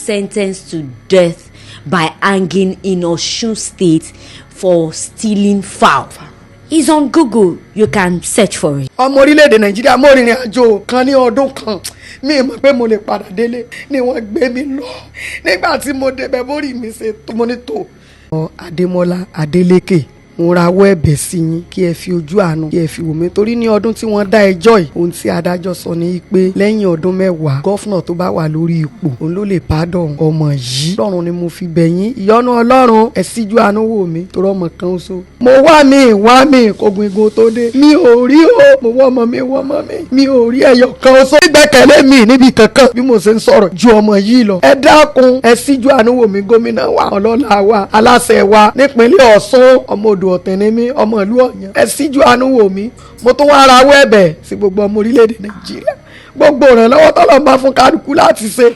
sentenced to death by hanging in Osun State for stealing fowl. It's on Google. You can search for it. Ọmọ orílẹ̀-èdè Nàìjíríà mo rìnrìn àjò kan ní ọdún kan mi mọ̀ pé mo lè padà délé ni wọ́n gbé mi lọ nígbà tí mo débẹ̀ mórí mi ṣe mo ní tó. Adémọ́lá Adeleke mo rawọ́ ẹ̀bẹ̀ sí yín kí ẹ fi ojú àánú kí ẹ fi wò mí torí ní ọdún tí wọ́n dá ẹjọ́ yìí ohun tí adájọ́ sọ ni pé lẹ́yìn ọdún 10 gọ́fúnà tó bá wà lórí ipò òun ló lè pardon ọmọ yìí. Ọlọ́run ni mo fi bẹ̀ yín ìyọ́nú Ọlọ́run ẹ síjú àánú wò mí torí ọmọ kan ṣoṣo. Mo wá mi kógun igun tó dé mi ò rí o mo wọ́ ọmọ mi ò rí ẹyọ kan ṣoṣo. Gbẹ́kẹ̀lé mi níbi kankan bí mo ṣe ń sọ̀rọ̀ ju ọmọ yìí lọ. Ẹ dákun ẹ síjú àánú wò mí gómìnà wa ọlọ́lá wa aláṣẹ wa nípínlẹ̀ Ọ̀ṣun ọmọ odò ọ̀tẹ̀ ni mí ọmọ ìlú Ọ̀yàn ẹ síjú àánú wò mí. Mo tún wá rawọ́ ẹ̀bẹ̀ sí gbogbo ọmọ orílẹ̀-èdè Nàìjíríà gbogbo ìrànlọ́wọ́ tọ́lọ́run bá fún kálukú láti ṣe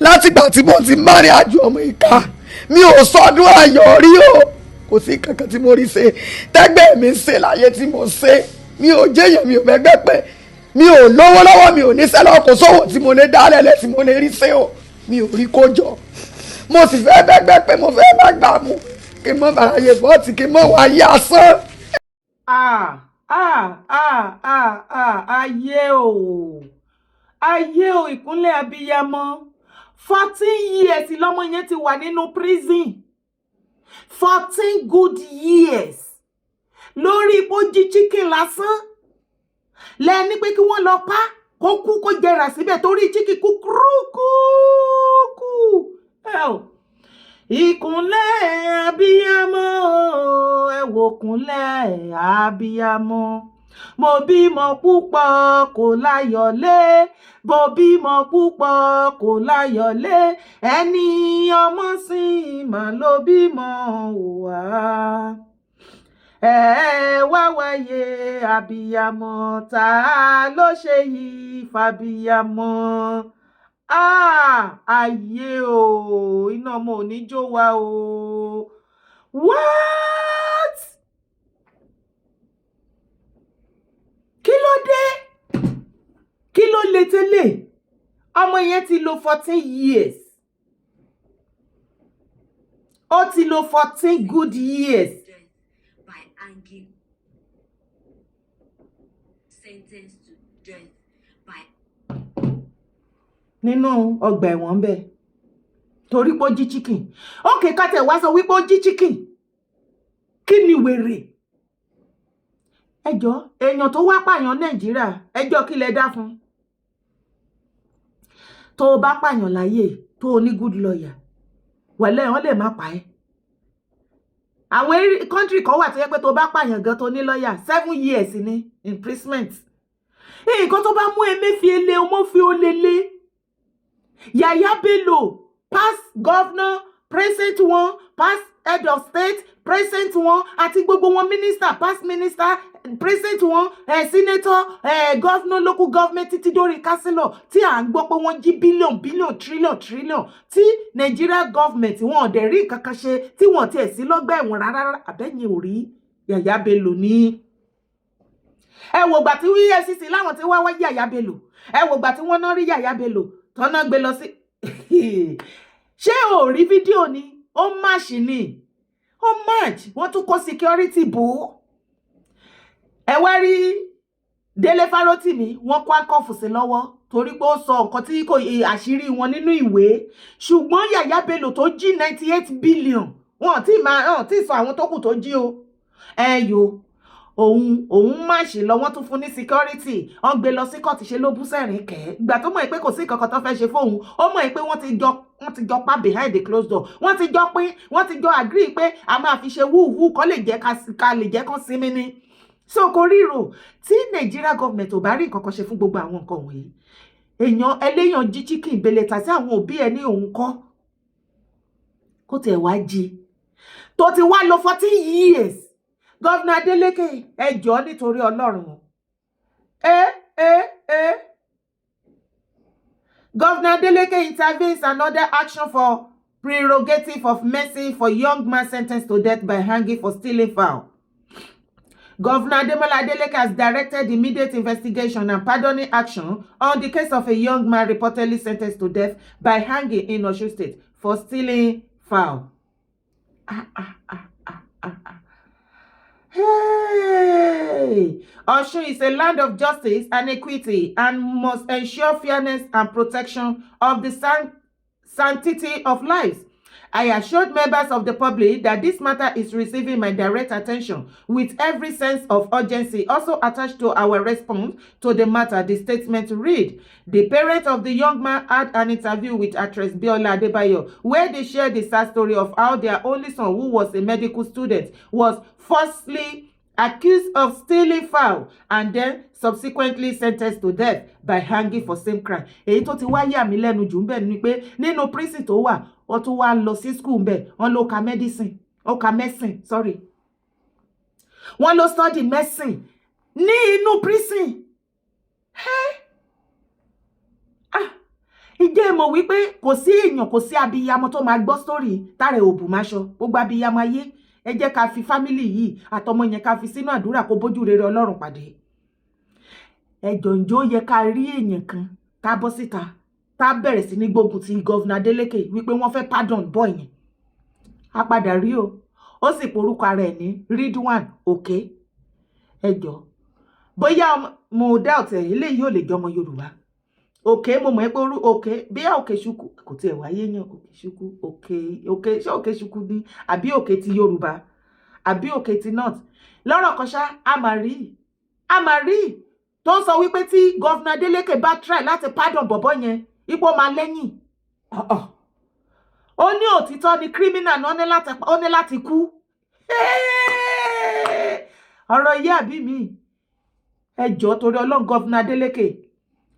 látìgbà tí mo ti márìn àjò ọmọ ìka mi ò sọdún ayọ̀ rí o kò sí kankan tí mo rí ṣe tẹ́gbẹ́ mi ṣe láyé tí mo ṣe mi ò jẹ́yàn mi ò bẹ́gbẹ́ pẹ́ mi ò lówó lọ́wọ́ mi ò níṣẹ́ lọ́wọ́ kò sówó tí mo lè dálẹ̀ lẹ́ tí mo lè rí ṣe o mi ò rí kó jọ mo sì fẹ́ bẹ́gbẹ́ pé mo fẹ́ bá gbà mú kí n mọ bàráyé bọ́ọ̀tì kí n mọ wáyé asán. ayé o ìkúnlẹ̀ abiyamọ 14 years lọ́mọ yẹn ti wà nínú prison 14 good years lórí ipò jí chicken lásán lẹ́ni pé kí wọ́n lọ pa kó kú kó jẹrà síbẹ̀ torí chicken kú kúrúkúkú ìkúnlẹ̀ abiyamọ ẹ wò kúnlẹ̀ abiyamọ mo bímọ púpọ̀ kò láyọ̀lé mo bímọ púpọ̀ kò láyọ̀lé ẹni ọmọ sì mà ló bímọ wá ẹ wá wáyé abiyamọ ta ló ṣe yìí fàbíyamọ ayé o iná ọmọ ò ní jó wa o what kí ló dé kí ló le tẹ́lẹ̀ ọmọ yẹn ti lò 14 years ó ti lò 14 good years by hanging sentenced to death by nínú ọgbà ẹ̀wọ̀n bẹ́ẹ̀ torí pé ó jí chicken ókè ká tẹ̀ wá sọ wípé ó jí chicken kí ni wèrè ẹjọ́ èèyàn tó wá pààyàn Nàìjíríà ẹjọ́ kí lẹ dá fún tó o bá pààyàn láyé tó o ní good lawyer wẹ̀lẹ́ wọn lè má pa ẹ́ àwọn country kan wà tó yẹ pé tó o bá pààyàn gan tó ní lawyer 7 years ní imprisonment nǹkan tó bá mú Emefiele ọmọ fi ó lélẹ̀ Yaya Bello past governor present one past head of state present one àti gbogbo wọn minister past minister present one senator governor local government títí dórí councillor tí à ń gbọ́ pé wọ́n jí billion trillion tí Nigeria government wọn ò dẹ̀ rí kankan ṣe tí wọ́n tiẹ̀ sí lọ́gbà ẹ̀wọ̀n rárá àbẹ́yìn ò rí Yaya Bello ní. ẹ wò gbà tí EFCC láwọn tí wá Yaya Bello ẹ wò gbà tí wọ́n náà rí Yaya Bello tọ́nà gbé lọ sí ṣé ò rí fídíò ni ó máṣì ni ó match wọ́n tún kó security bò ó ẹ wá rí Délé Fárótìmí wọ́n kó akọ́fù sí lọ́wọ́ torí pé ó sọ nǹkan tí kò àṣírí wọn nínú ìwé ṣùgbọ́n Yaya Bello tó jí 98 billion wọ́n ti sọ àwọn tó kù tó jí o ẹyọ òun máṣì lọ wọ́n tún fún ní security wọ́n gbé lọ sí kọ́ọ̀tù ṣe ló bú sẹ́rìn kẹ́ ìgbà tó mọ̀ pé kò sí kankan tó fẹ́ ṣe fóun ó mọ̀ pé wọ́n ti jọ pa behind the closed door wọ́n ti jọ agree pé a máa fi ṣe wúwú kọ́ lè jẹ́ ká lè jẹ́ kán sinmi ni so kò ríro tí Nigeria government ò bá rí nǹkan kan ṣe fún gbogbo àwọn nǹkan wọ̀nyí èèyàn ẹlẹ́yàn jí chicken ìbẹ̀lẹ̀ tàbí àwọn òbí ẹ̀ ní òun kọ́ kó tẹ̀ wá jí tó ti wá lò 14 years Governor Adeleke ẹjọ́ nítorí Ọlọ́run Governor Adeleke intervenes another action for prerogative of mercy for young man sentenced to death by hanging for stealing fowl. Governor Adeleke has directed immediate investigation and pardoning action on the case of a young man reportedly sentenced to death by hanging in Osun State for stealing fowl. Hey! Osun is a land of justice and equity and must ensure fairness and protection of the sanctity of lives. I assured members of the public that this matter is receiving my direct attention with every sense of urgency also attached to our response to the matter. The statement read, the parents of the young man had an interview with actress Biola Adebayo where they shared the sad story of how their only son, who was a medical student, was falsely accused of stealing fowl and then subsequently sentenced to death by hanging for same crime. Èyí tó ti wá yà mí lẹ́nu jù ńbẹ̀ ni pé nínú prison tó wà ó tún wá lọ sí school ńbẹ̀ wọ́n ló ka medicine wọ́n ló study medicine ní inú prison. Ìjẹ́ mọ̀ wípé kò sí èèyàn kò sí abiyamọ tó máa gbọ́ story tààrẹ òbù máṣọ gbogbo abiyamọ ayé ẹ jẹ́ ká fi family yìí àtọmọ yẹn ká fi sínú àdúrà kó bójú rere Ọlọ́run pàdé. Ẹ jọ̀njọ́ yẹ ká rí èèyàn kan tá bọ́ síta tá bẹ̀rẹ̀ sí ní gbógun ti Governor Adeleke wípé wọ́n fẹ́ pardon boy yẹn. A padà rí o ó sì porúkọ ara ẹ̀ ní Ridwan òkè. Ẹ jọ̀ọ́ bóyá mo doubt eléyìí ò lè jọmọ Yorùbá. Òkè mo mọ̀ pé òkè bí òkè ṣùkú kò tiẹ̀ wáyé yan òkè ṣùkú òkè ṣé òkè ṣùkú ni àbí òkè ti Yorùbá àbí òkè ti North. Lọ́rọ̀ kan ṣá a máa rí tó ń sọ wípé tí Governor Adeleke bá try láti pardon bọ̀bọ̀ yẹn ipò máa lẹ́yìn. Ó ní òtítọ́ ni criminal ó ní láti kú. Ọ̀rọ̀ yìí àbí mi ẹ jọ̀ọ́ torí Ọlọ́run Governor Adeleke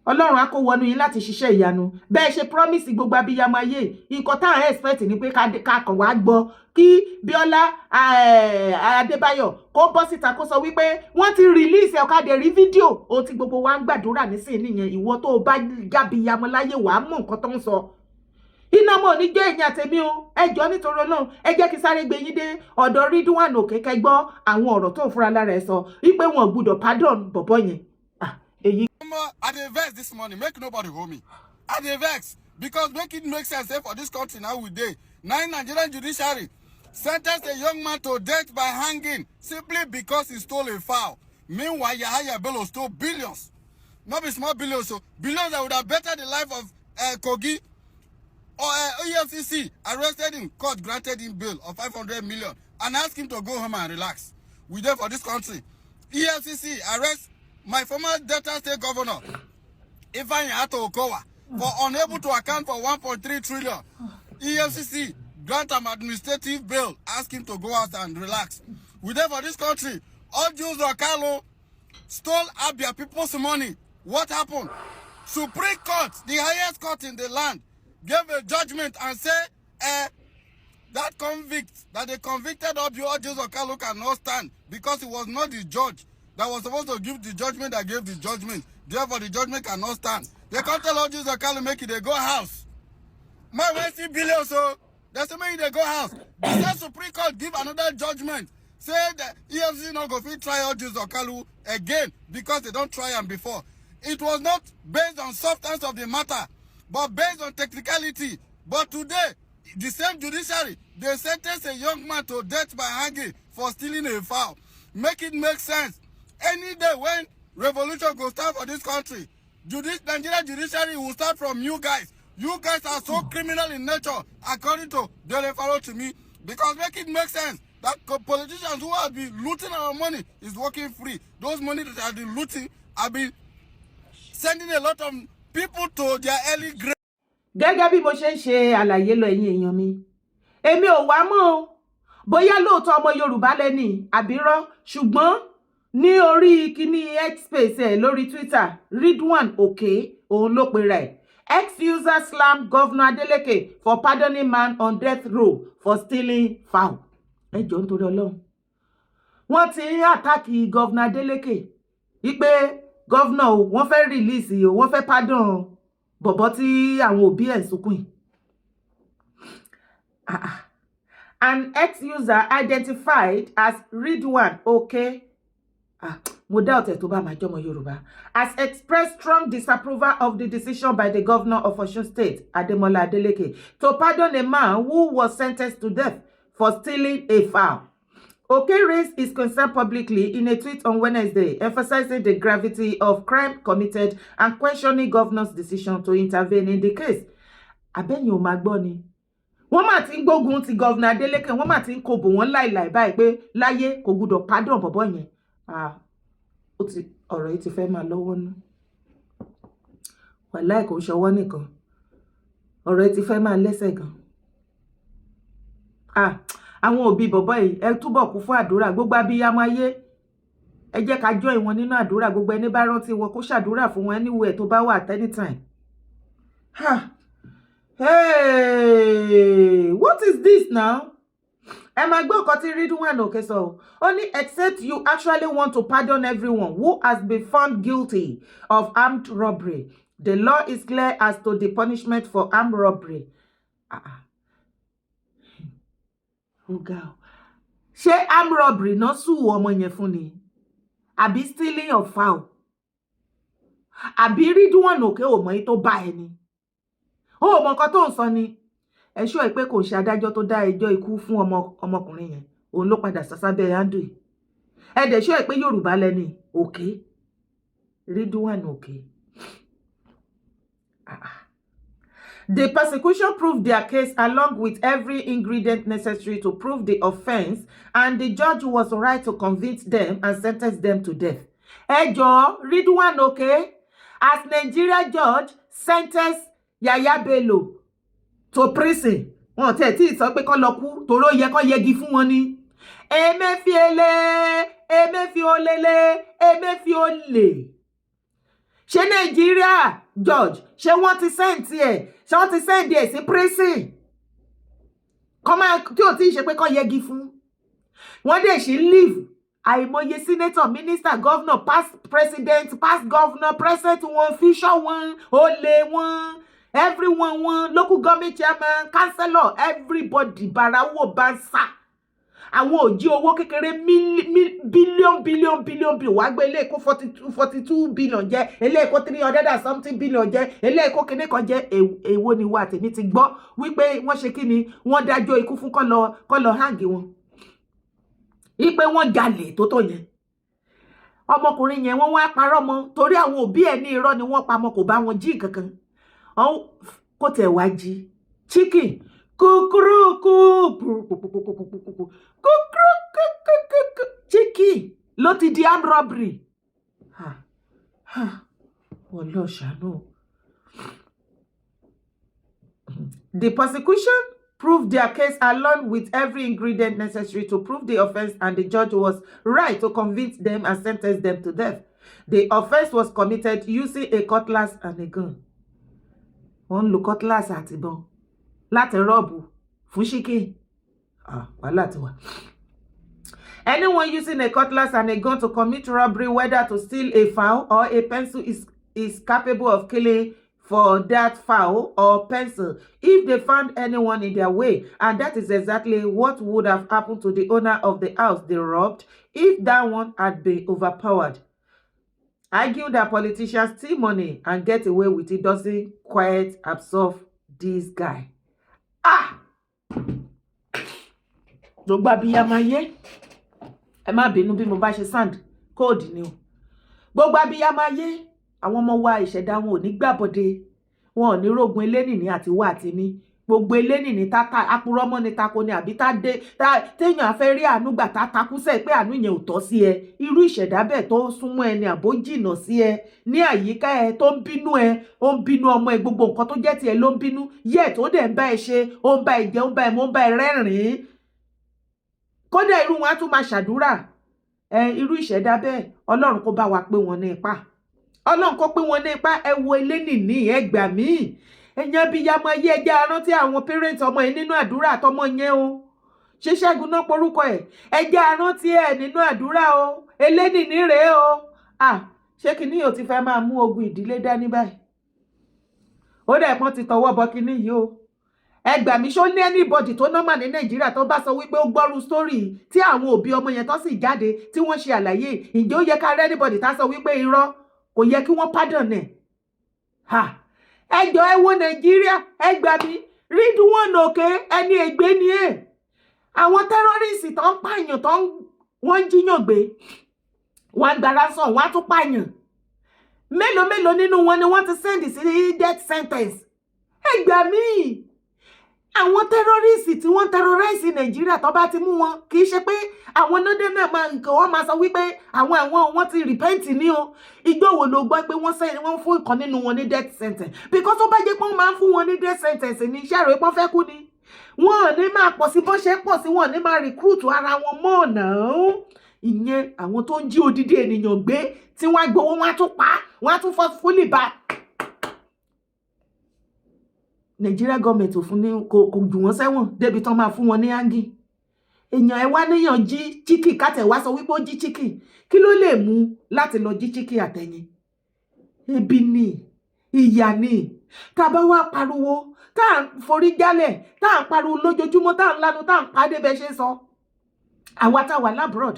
Ọlọ́run á kó wọnú yín láti ṣiṣẹ́ ìyanu bẹ́ẹ̀ ṣe promise gbogbo abiyamọ ayé nǹkan tá à ń expect ni pé ká kàn wá gbọ́ kí Bíọ́lá Adébáyọ̀ kó bọ́ síta kó sọ wípé wọ́n ti release ẹ̀ ọ̀kadà rí fídíò ó ti gbogbo wa ń gbàdúrà nísìnyí nìyẹn ìwọ tó o bá jábiyamọ láyé wàá mọ̀ nǹkan tó ń sọ. Iná mọ̀ ní jẹ́ ẹ̀yìn àtẹ̀mí o ẹ jọ̀ọ́ nítorí Ọlọ́run ẹ jẹ́ kí sáré gbé yín dé ọ̀dọ̀ Ridwan òkè kẹgbọ́ àwọn ọ̀rọ̀ tó ń fúnra lára ẹ̀ sọ wípé wọn ò gbúdọ̀ pardon bọ̀bọ̀ yẹn. Èyí I dey vex this morning, make nobody hold me. I dey vex because make it make sense for this country now we dey. Now Nigerian judiciary sentenced a young man to death by hanging simply because he stole a fowl. Meanwhile, Yahaya Bello stole billions. Not be small billions, so billions that would have bettered the life of Kogi or EFCC arrested him, court granted him bail of 500 million and asked him to go home and relax. We there for this country. EFCC arrest my former Delta State Governor, Ifeanyi Ato Okowa, for unable to account for 1.3 trillion. EFCC grant him administrative bail, ask him to go out and relax. We there for this country. All Jews or Carlo stole Abia people's money. What happened? Supreme Court, the highest court in the land, gave a judgment and said that they convicted all Jews or Carlo cannot stand because he was not the judge that was supposed to give the judgment that gave the judgment. Therefore, the judgment cannot stand. They can't tell all Jews or Carlo make it, they go house. My way see billion, so they say make it, they go house. The Supreme Court give another judgment. Say that EFCC not going to try all Jews or Carlo again because they don't try them before. It was not based on substance of the matter, but based on technicality. But today, the same judiciary, they sentenced a young man to death by hanging for stealing a fowl. Make it make sense. Any day when revolution go start for this country, Nigerian judiciary will start from you guys. You guys are so criminal in nature, according to Dele Faro to me, because make it make sense that politicians who have been looting our money is working free. Those money that have been looting have been sending a lot of people to their early grave. Gẹ́gẹ́ bí mo ṣe ń ṣe àlàyé lọ ẹ̀yin èèyàn mi, èmi ò wá mọ́ o bóyá lóòótọ́ ọmọ Yorùbá lẹ́ni àbírọ́ ṣùgbọ́n ní orí kíní X-Space lórí Twitter Ridwan òkè òun ló pera ẹ̀ ex-user slam Governor Adeleke for pardoning man on death row for stealing fowl. Ẹ jọ̀ọ́ nítorí Ọlọ́run wọ́n ti ń àtàkì Governor Adeleke wípé governor o wọ́n fẹ́ release o wọ́n fẹ́ pardon bọ̀bọ̀ tí àwọn òbí ẹ̀ sunkún. An ex-user identified as Ridwan okay mo doubt ẹ̀ tó bá máa jọmọ Yorùbá, has expressed strong disapproval of the decision by the governor of Osun State, Ademola Adeleke, to pardon a man who was sentenced to death for stealing a fowl. Okay raised his concern publicly in a tweet on Wednesday, emphasizing the gravity of crime committed and questioning governor's decision to intervene in the case. Abẹ́yìn ò máa gbọ́ ni. Wọ́n máa ti ń gbógun ti Governor Adeleke, wọ́n máa ti ń kó bò wọ́n láìláì báyìí pé láyé kò gbọdọ̀ pardon bọ̀bọ́ yẹn. Ọ̀rọ̀ yìí ti fẹ́ máa lọ́wọ́ nú. Wàláì kò ṣọwọ́ nìkan. Ọ̀rọ̀ yìí ti fẹ́ máa lẹ́sẹ̀ gan. Àwọn òbí bọ̀bọ́ yìí ẹ túbọ̀ kún fún àdúrà, gbogbo abiyamọ ayé ẹ jẹ́ ká join wọn nínú àdúrà, gbogbo ẹni bá rántí wọn kó ṣàdúrà fún wọn anywhere tó bá wà at any time. Hey, what is this now? Ẹ máa gbọ́ nǹkan tí Ridwan òkè sọ. Only except you actually want to pardon everyone who has been found guilty of armed robbery. The law is clear as to the punishment for armed robbery. Ṣé armed robbery náà sùn ọmọ yẹn fún ni? Àbí stealing of fowl? Àbí Ridwan òkè ò mọ̀ èyí tó bá ẹni? Ó mọ̀ nǹkan tó ń sọ ni. Ẹ ṣọ́ ẹ pé kò ṣe adájọ́ tó dá ẹjọ́ ikú fún ọmọkùnrin yẹn. Òun ló padà sásábẹ́ handle. Ẹ dẹ̀ ṣọ́ ẹ pé Yorùbá lẹ́ni òkè. Ridwan òkè. The prosecution proved their case along with every ingredient necessary to prove the offense, and the judge was right to convict them and sentence them to death. Ẹ jọ̀ọ́, Ridwan òkè, as Nigeria judge sentenced Yaya Bello to prison. Wọ́n tẹ̀ tí sọ pé kó lọ kú toró yẹ kó yẹgi fún wọn ni. Emefiole. Ṣé Nigeria judge ṣé wọ́n ti send ẹ̀ sí prison? Kọ́má tí ò tí ṣe pé kó yẹgi fún. Wọ́n dẹ̀ ṣì live. Àìmọye senator, minister, governor, past president, past governor, present wọn, future wọn, olè wọn, everyone wọn, local government chairman, councillor, everybody barawo bansa. Àwọn òjì owó kékeré billion wá gbé ilé ẹ̀kọ́ 42 billion jẹ́, ilé ẹ̀kọ́ 300 and something billion jẹ́, ilé ẹ̀kọ́ kíní kan jẹ́. Èwo ni wà tèmi ti gbọ́ wípé wọ́n ṣe kíni, wọ́n dájọ́ ikú fún kó lọ hang wọn. Ipe wọ́n jalè tó yẹn. Ọmọkùnrin yẹn wọ́n wá parọ́ mọ́ torí àwọn òbí ẹ̀ ní irọ́ ni wọ́n pamọ́, kò bá wọn jí kankan. Kò tẹ̀ wá jí chicken chicken ló ti di armed robbery. Wọ́n lọ ṣàánú. The prosecution proved their case along with every ingredient necessary to prove the offense, and the judge was right to convict them and sentence them to death. The offense was committed using a cutlass and a gun. Wọ́n lo cutlass àti ìbọn láti rọ́ọ̀bù fún chicken. Wàhálà ti wà. Anyone using a cutlass and a gun to commit robbery, whether to steal a fowl or a pencil, is capable of killing for that fowl or pencil if they found anyone in their way. And that is exactly what would have happened to the owner of the house they robbed if that one had been overpowered. Arguing that politicians steal money and get away with it doesn't quite absolve this guy. Gbogbo abiyamọ ayé, ẹ má bínú bí mo bá ṣe sound code ni o. Gbogbo abiyamọ ayé, àwọn ọmọ wa ìṣẹ̀dá wọn ò ní gbàbọ̀dé, wọn ò ní rógun elénìní àti wá àti ní. Gbogbo elénìní tata apurọ́mọ́ ni tako ni àbí téèyàn afẹ́ rí àánú gbà takú sẹ́ pé àánú yẹn ò tọ́ sí ẹ. Irú ìṣẹ̀dá bẹ́ẹ̀ tó súnmọ́ ẹni àbó jìnnà sí ẹ ní àyíká ẹ tó ń bínú ẹ, ó ń bínú ọmọ ẹ, gbogbo nǹkan tó jẹ́ tiẹ̀ ló ń bínú. Yẹ̀ tó dẹ̀ ń bá ẹ ṣe, ó ń bá ẹ jẹ, ó ń bá ẹ mọ́, ó ń bá ẹ rẹ́rìn-ín. Kódà irú wọn á tún máa ṣàdúrà. Irú ìṣẹ̀dá bẹ́ẹ̀ Ọlọ́run kó bá wa pé wọn ní ipá. Ọlọ́run kó pé wọn ní ipá. Ẹ wo elénìní ẹ gbà mí. Ẹ̀yàn bíyamọ ayé ẹjẹ́ arántí àwọn parent ọmọ yìí nínú àdúrà àtọmọ yẹn o. Ṣé Ṣẹ́gun náà porúkọ ẹ̀? Ẹjẹ́ arántí ẹ̀ nínú àdúrà o. Elénìní rèé o. Ṣé kìíní yóò ti fẹ́ máa mú ogun ìdílé dání báyìí? Ó dẹ̀ pọ́n ti tọwọ́ bọ kìíní yìí o. ẹ gbà mí, ṣó ní anybody tó normal ní Nàìjíríà tó bá sọ wípé ó gbọ́rú story tí àwọn òbí ọmọ yẹn tó sì jáde tí wọ́n ṣe àlàyé, ǹjẹ́ ó yẹ ká rí anybody tá sọ wípé irọ́ kò yẹ kí wọ́n pardon ẹ̀? Ẹ jọ̀ọ́ ẹ wo Nàìjíríà, ẹ gbà mí, Ridwan òkè ẹni ègbé ni ẹ̀. Àwọn terrorists tó ń pààyàn tó wọ́n ń jíyàn gbé, wọ́n gba ransom, wọ́n á tún pààyàn. Mélòó nínú wọn ni wọ́n ti send sí death sentence? Ẹ gbà mí, àwọn terrorists tí wọ́n terrorize Nàìjíríà tó bá ti mú wọn, kì í ṣe pé àwọn nọ́dẹ náà máa nǹkan wọ́n máa sọ wípé àwọn ti repent ní o. Ìjọ wo ló gbọ́ pé wọ́n fún ìkan nínú wọn ní death sentence? Because tó bá jẹ́ pé wọ́n máa ń fún wọn ní death sentence ní iṣẹ́ rẹ̀ pọ́n fẹ́ kú ni. Wọ́n ò ní máa pọ̀ sí bó ṣe pọ̀ sí, wọ́n ò ní máa recruit ara wọn mọ́ ọ̀nà. Ìyẹn àwọn tó ń jí odidi ènìyàn gbé tí wọ́n á gbowó, wọ́n á tún pa, wọ́n á tún forcefully bá. Nigeria government ò fún ní kò jù wọ́n sẹ́wọ̀n débi tán máa fún wọn ní hangi. Èèyàn ẹ wá níyàn jí chicken, kátẹ̀ wá sọ wípé ó jí chicken. Kí ló lè mú láti lọ jí chicken àtẹ̀yìn? Ebi ni, ìyà ni. Tá bá wá pariwo, tá ń forí jálẹ̀, tá ń pariwo lójoojúmọ́, tá ń lanu, tá ń pàdé bẹ́ ṣe sọ. Àwa tá wà labroad,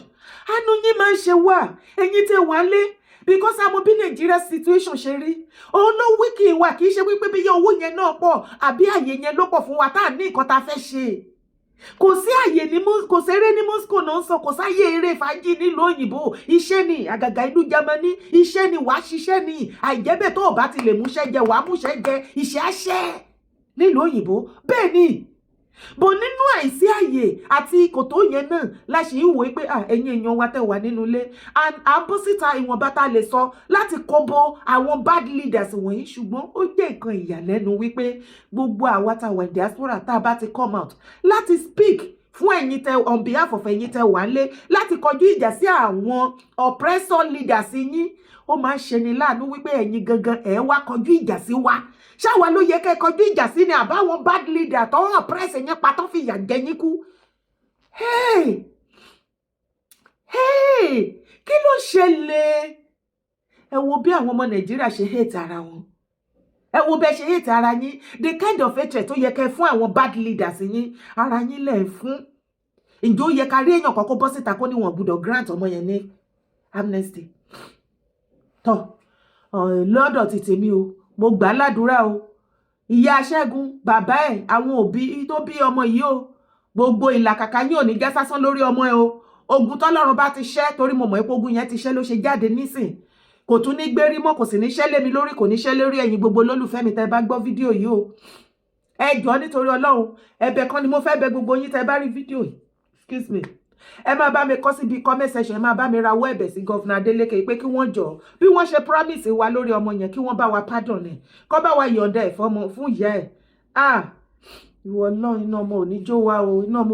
àánú yín máa ń ṣe wá, ẹ̀yin tẹ́ wà lé. Because àmọ́ bí Nigeria situation ṣe rí, òun ló wíkì wà, kì í ṣe wípé bí owó yẹn náà pọ̀ àbí àyè yẹn ló pọ̀ fún wa tá ní nǹkan tá fẹ́ ṣe. Kò sí àyè ní kò séré ní Moscow náà ń sọ, kò sáyé eré fàájì nílùú òyìnbó. Iṣẹ́ ni, àgàgà ìlú Germany, iṣẹ́ ni, wàá ṣiṣẹ́ ni. Àìjẹ́bẹ̀ tó bá ti lè múṣẹ́ jẹ, wàá múṣẹ́ jẹ, iṣẹ́ àṣẹ nílùú òyìnbó. Bẹ́ẹ̀ ni. Bò nínú àìsí àyè àti kòtò yẹn náà la ṣe ń wòó pé ẹ̀yin èèyàn wa tẹ́ wà nínú ilé, àbọ̀síta ìwọ̀nba tá lè sọ láti kọ́bọ̀ àwọn bad leaders wọ̀nyí. Ṣùgbọ́n ó jẹ́ nǹkan ìyàlẹ́nu wípé gbogbo àwa tá wà diaspora tá bá ti come out láti speak fún ẹ̀yin tẹ́ on behalf of ẹ̀yin tẹ́ wà lé, láti kọjú ìjà sí àwọn oppressor leaders yín, ó máa ń ṣe ni láàánú wípé ẹ̀yin gangan ẹ̀ wá kọjú ìjà sí wa. Ṣáwa ló yẹ kẹ́ kọjú ìjà sí ni àbáwọn bad leader tó hàn press yẹn pa tó fi ìyà jẹ yín kú? Kí ló ṣẹlẹ̀? Ẹ wo bí àwọn ọmọ Nàìjíríà ṣe hate ara wọn. Ẹ wo bẹ́ ṣe hate ara yín. The kind of hatred tó yẹ kẹ́ fún àwọn bad leaders yín, ara yín lẹ̀ fún. Ǹjẹ́ ó yẹ ká rí èèyàn kọ́kọ́ bọ́ síta kó ní wọn gbọ́dọ̀ grant ọmọ yẹn ní amnesty? Tọ́ lọ́dọ̀ ti tèmi o, mo gbà ládùúrà o. Ìyá Ṣẹ́gun, bàbá ẹ̀, àwọn òbí tó bí ọmọ yìí o, gbogbo ìlàkàkà yín ò ní já sásán lórí ọmọ ẹ o. Ogun tọ́lọ́run bá ti ṣẹ́, torí mo mọ̀ pé ogun yẹn ti ṣẹ́ ló ṣe jáde nísìn. Kò tún ní gbérí mọ́, kò sì ní ṣẹ́ lé mi lórí, kò ní ṣẹ́ lórí ẹ̀yin gbogbo olólùfẹ́ mi tẹ́ bá gbọ́ fídíò yìí o. Ẹ jọ̀ọ́ nítorí Ọlọ́run, ẹ̀bẹ̀ kan ni mo fẹ́ bẹ̀ gbogbo yín tẹ́ bá rí fídíò yìí. Excuse me. Ẹ máa bá mi kọ síbi comment section, ẹ máa bá mi rawọ́ ẹ̀bẹ̀ sí Governor Adeleke pé kí wọ́n jọ bí wọ́n ṣe promise wa lórí ọmọ yẹn, kí wọ́n bá wa pardon ẹ̀, kó bá wa yọ̀ǹda ẹ̀ fún ìyá ẹ̀. Ìwọ náà, iná ọmọ ò ní jó wa o, iná ọmọ